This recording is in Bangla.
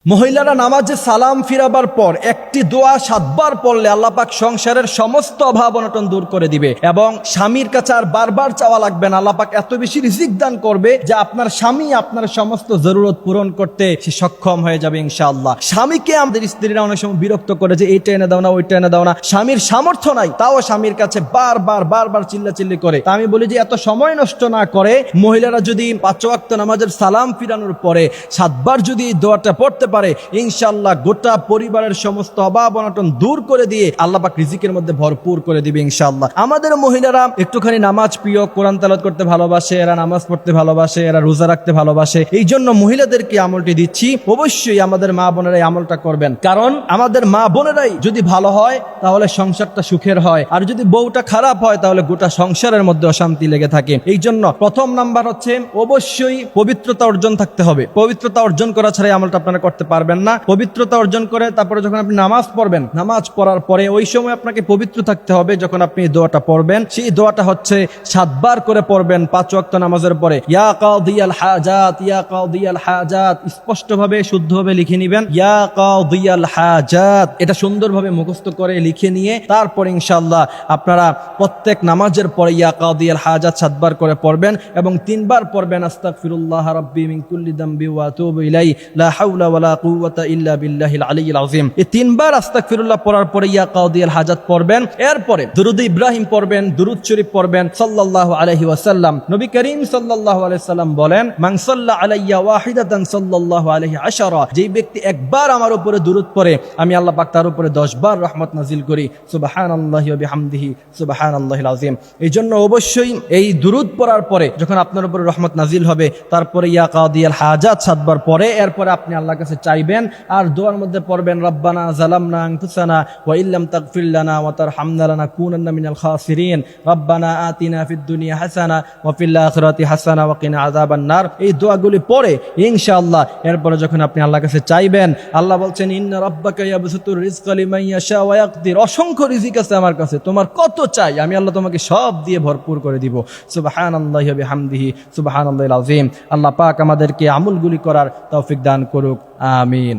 মহিলারা নামাজে সালাম ফিরাবার পর একটি দোয়া 7 বার পড়লে আল্লাহ পাক সংসারের সমস্ত অভাব অনটন দূর করে দিবে এবং স্বামীর কাছে আর বারবার চাওয়া লাগবে না। আল্লাহ পাক এত বেশি রিজিক দান করবে যে আপনার স্বামী আপনার সমস্ত জরুরত পূরণ করতে সে সক্ষম হয়ে যাবে ইনশাআল্লাহ। স্বামীকে আমাদের স্ত্রীরা অনেক সময় বিরক্ত করে যে এইটা এনে দাও না ওইটা এনে দাও না, স্বামীর সামর্থ্য নাই তাও স্বামীর কাছে বারবার চিল্লাচিল্লি করে। তা আমি বলি যে এত সময় নষ্ট না করে মহিলারা যদি 5 ওয়াক্ত নামাজের সালাম ফিরানোর পরে 7 বার যদি দোয়াটা পড়তে পারে ইনশাআল্লাহ গোটা পরিবারের সমস্ত অভাব অনটন দূর করে দিয়ে আল্লাহ পাক রিজিকের মধ্যে ভরপুর করে দিবে ইনশাআল্লাহ। আমাদের মহিলারা একটুখানি নামাজ প্রিয়, কোরআন তেলাওয়াত করতে ভালোবাসে, এরা নামাজ পড়তে ভালোবাসে, এরা রোজা রাখতে ভালোবাসে। এই জন্য মহিলাদেরকে আমলটি দিচ্ছি, অবশ্যই আমাদের মা বোনেরাই আমলটা করবেন, কারণ আমাদের মা বোনেরাই যদি ভালো হয় তাহলে সংসারটা সুখের হয়, আর যদি বউটা খারাপ হয় তাহলে গোটা সংসারের মধ্যে অশান্তি লেগে থাকে। এই জন্য প্রথম নাম্বার হচ্ছে অবশ্যই পবিত্রতা অর্জন থাকতে হবে। পবিত্রতা অর্জন করা ছাড়াই আমলটা আপনারা করতে পারবেন না। পবিত্রতা অর্জন করে তারপরে যখন আপনি নামাজ পড়বেন, নামাজ পড়ার পরে ওই সময় আপনাকে পবিত্র থাকতে হবে। যখন আপনি দোয়াটা পড়বেন সেই দোয়াটা হচ্ছে 7 বার করে পড়বেন 5 ওয়াক্ত নামাজের পরে। ইয়া কাদিয়াল হাজাত, ইয়া কাদিয়াল হাজাত, স্পষ্টভাবে শুদ্ধভাবে লিখে নেবেন ইয়া কাদিয়াল হাজাত। এটা সুন্দরভাবে মুখস্থ করে লিখে নিয়ে তারপর ইনশাআল্লাহ আপনারা প্রত্যেক নামাজের পরে ইয়া কাদিয়াল হাজাত 7 বার করে পড়বেন এবং 3 বার পড়বেন আস্তাগফিরুল্লাহ রাব্বি মিন কুল্লি যামবি ওয়া আতুবু ইলাইহি লা হাওলা ওয়ালা কুওয়াতা ইল্লা বিল্লাহিল আলিয়্যিল আযীম। এই 3 বার আস্তাগফিরুল্লাহ পড়ার পরে ইয়া কাদিয়াল হাজাত পড়বেন। এরপরে দুরূদ ইব্রাহিম পড়বেন, দুরূদ শরীফ পড়বেন সাল্লাল্লাহু আলাইহি ওয়াসাল্লাম। নবী করিম সাল্লাল্লাহু আলাইহি ওয়াসাল্লাম বলেন মান সাল্লা আলাইয়া ওয়াহিদাতান সাল্লাল্লাহু আলাইহি আশারা, যেই ব্যক্তি একবার আমার উপরে দুরূদ পড়ে আমি আল্লাহ পাক তার উপরে 10 বার রহমত নাজিল করি। সুবহানাল্লাহি ওয়া বিহামদিহি সুবহানাল্লাহিল আযীম। এই জন্য অবশ্যই এই দুরূদ পড়ার পরে যখন আপনার উপরে রহমত নাজিল হবে তারপরে ইয়া কাদিয়াল হাজাত 7 বার পরে এরপরে আপনি আল্লাহর কাছে চাইবেন আর দোয়ার মধ্যে পড়বেন রব্বানা যালামনা আনফুসানা ওয়া ইল্লাম তাগফির লানা ওয়া তারহামনা লানাকুনান্না মিনাল খাসিরিন রব্বানা আতিনা ফিদ দুনিয়া হাসানা ওয়া ফিল আখিরাতি হাসানা ওয়া কিনা আযাবান নার। এই দোয়াগুলি পড়ে ইনশাআল্লাহ এরপরে যখন আপনি আল্লাহর কাছে চাইবেন, আল্লাহ বলছেন ইন্না রাব্বাকা ইয়াবসুতুর রিজকা লিমান ইয়াশা ওয়া ইয়াকদির, অসংখ্য রিজিক আছে আমার কাছে, তোমার কত চাই আমি আল্লাহ তোমাকে সব দিয়ে ভরপুর করে দিব। সুবহানাল্লাহি ওয়া বিহামদিহি সুবহানাল্লাহিল আযীম। আল্লাহ পাক আমাদেরকে আমলগুলি করার তৌফিক দান করুক, আমিন।